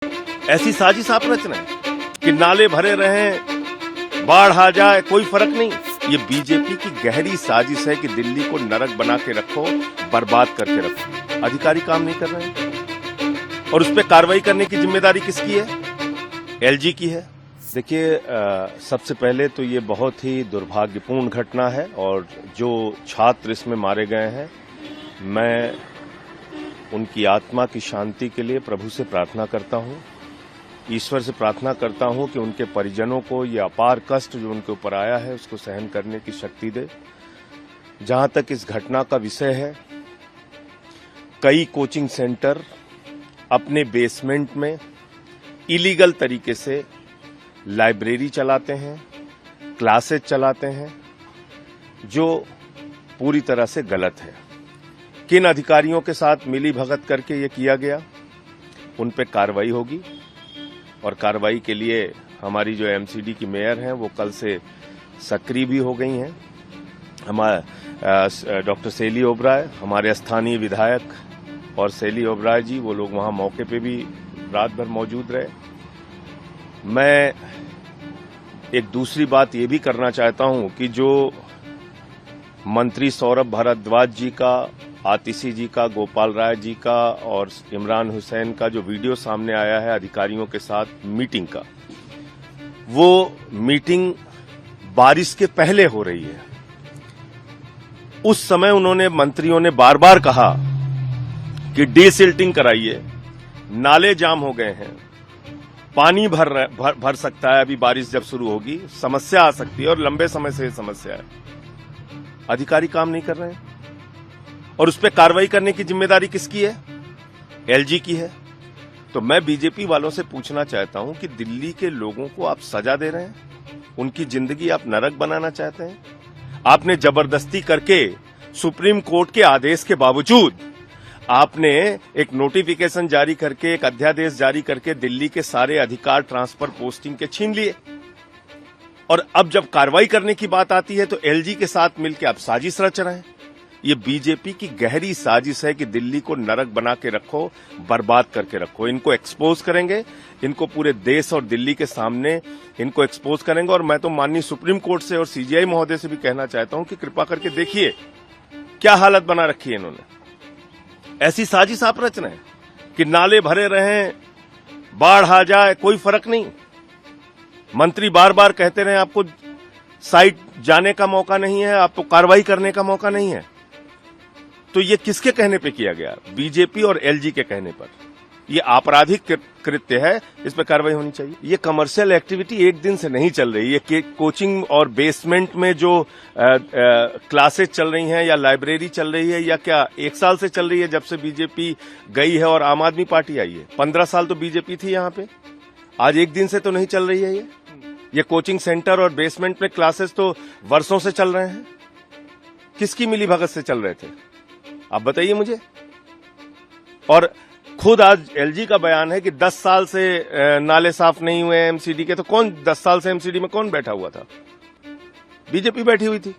ऐसी साजिश आप रच रहे हैं कि नाले भरे रहें, बाढ़ आ जाए, कोई फर्क नहीं। ये बीजेपी की गहरी साजिश है कि दिल्ली को नरक बना के रखो, बर्बाद करके रखो। अधिकारी काम नहीं कर रहे हैं और उस पर कार्रवाई करने की जिम्मेदारी किसकी है? एलजी की है। देखिए, सबसे पहले तो ये बहुत ही दुर्भाग्यपूर्ण घटना है और जो छात्र इसमें मारे गए हैं, मैं उनकी आत्मा की शांति के लिए प्रभु से प्रार्थना करता हूं, ईश्वर से प्रार्थना करता हूं कि उनके परिजनों को ये अपार कष्ट जो उनके ऊपर आया है उसको सहन करने की शक्ति दे। जहां तक इस घटना का विषय है, कई कोचिंग सेंटर अपने बेसमेंट में इलीगल तरीके से लाइब्रेरी चलाते हैं, क्लासेज चलाते हैं, जो पूरी तरह से गलत है। किन अधिकारियों के साथ मिली भगत करके ये किया गया, उन पे कार्रवाई होगी और कार्रवाई के लिए हमारी जो एमसीडी की मेयर हैं वो कल से सक्रिय भी हो गई हैं। हमारे डॉक्टर शैली ओबराय, हमारे स्थानीय विधायक और शैली ओबराय जी, वो लोग वहां मौके पे भी रात भर मौजूद रहे। मैं एक दूसरी बात ये भी करना चाहता हूं कि जो मंत्री सौरभ भारद्वाज जी का, आतिशी जी का, गोपाल राय जी का और इमरान हुसैन का जो वीडियो सामने आया है अधिकारियों के साथ मीटिंग का, वो मीटिंग बारिश के पहले हो रही है। उस समय उन्होंने, मंत्रियों ने बार बार कहा कि डीसिल्टिंग कराइए, नाले जाम हो गए हैं, पानी भर सकता है, अभी बारिश जब शुरू होगी समस्या आ सकती है और लंबे समय से ये समस्या है। अधिकारी काम नहीं कर रहे हैं और उस पर कार्रवाई करने की जिम्मेदारी किसकी है? एलजी की है। तो मैं बीजेपी वालों से पूछना चाहता हूं कि दिल्ली के लोगों को आप सजा दे रहे हैं, उनकी जिंदगी आप नरक बनाना चाहते हैं। आपने जबरदस्ती करके, सुप्रीम कोर्ट के आदेश के बावजूद आपने एक नोटिफिकेशन जारी करके, एक अध्यादेश जारी करके दिल्ली के सारे अधिकार ट्रांसफर पोस्टिंग के छीन लिए और अब जब कार्रवाई करने की बात आती है तो एलजी के साथ मिलकर आप साजिश रच रहे हैं। ये बीजेपी की गहरी साजिश है कि दिल्ली को नरक बना के रखो, बर्बाद करके रखो। इनको एक्सपोज करेंगे, इनको पूरे देश और दिल्ली के सामने इनको एक्सपोज करेंगे। और मैं तो माननीय सुप्रीम कोर्ट से और सीजीआई महोदय से भी कहना चाहता हूं कि कृपा करके देखिए क्या हालत बना रखी है इन्होंने। ऐसी साजिश आप रच रहे हैं कि नाले भरे रहें, बाढ़ आ जाए, कोई फर्क नहीं। मंत्री बार बार कहते रहे आपको साइट जाने का मौका नहीं है, आपको कार्रवाई करने का मौका नहीं है। तो ये किसके कहने पे किया गया? बीजेपी और एलजी के कहने पर। ये आपराधिक कृत्य है, इस पर कार्रवाई होनी चाहिए। ये कमर्शियल एक्टिविटी एक दिन से नहीं चल रही। ये कोचिंग और बेसमेंट में जो क्लासेज चल रही हैं या लाइब्रेरी चल रही है, या क्या 1 साल से चल रही है जब से बीजेपी गई है और आम आदमी पार्टी आई है। 15 साल तो बीजेपी थी यहां पे, आज एक दिन से तो नहीं चल रही है। ये कोचिंग सेंटर और बेसमेंट में क्लासेस तो वर्षों से चल रहे हैं। किसकी मिली भगत से चल रहे थे, आप बताइए मुझे। और खुद आज एलजी का बयान है कि 10 साल से नाले साफ नहीं हुए एमसीडी के। तो कौन 10 साल से एमसीडी में कौन बैठा हुआ था? बीजेपी बैठी हुई थी।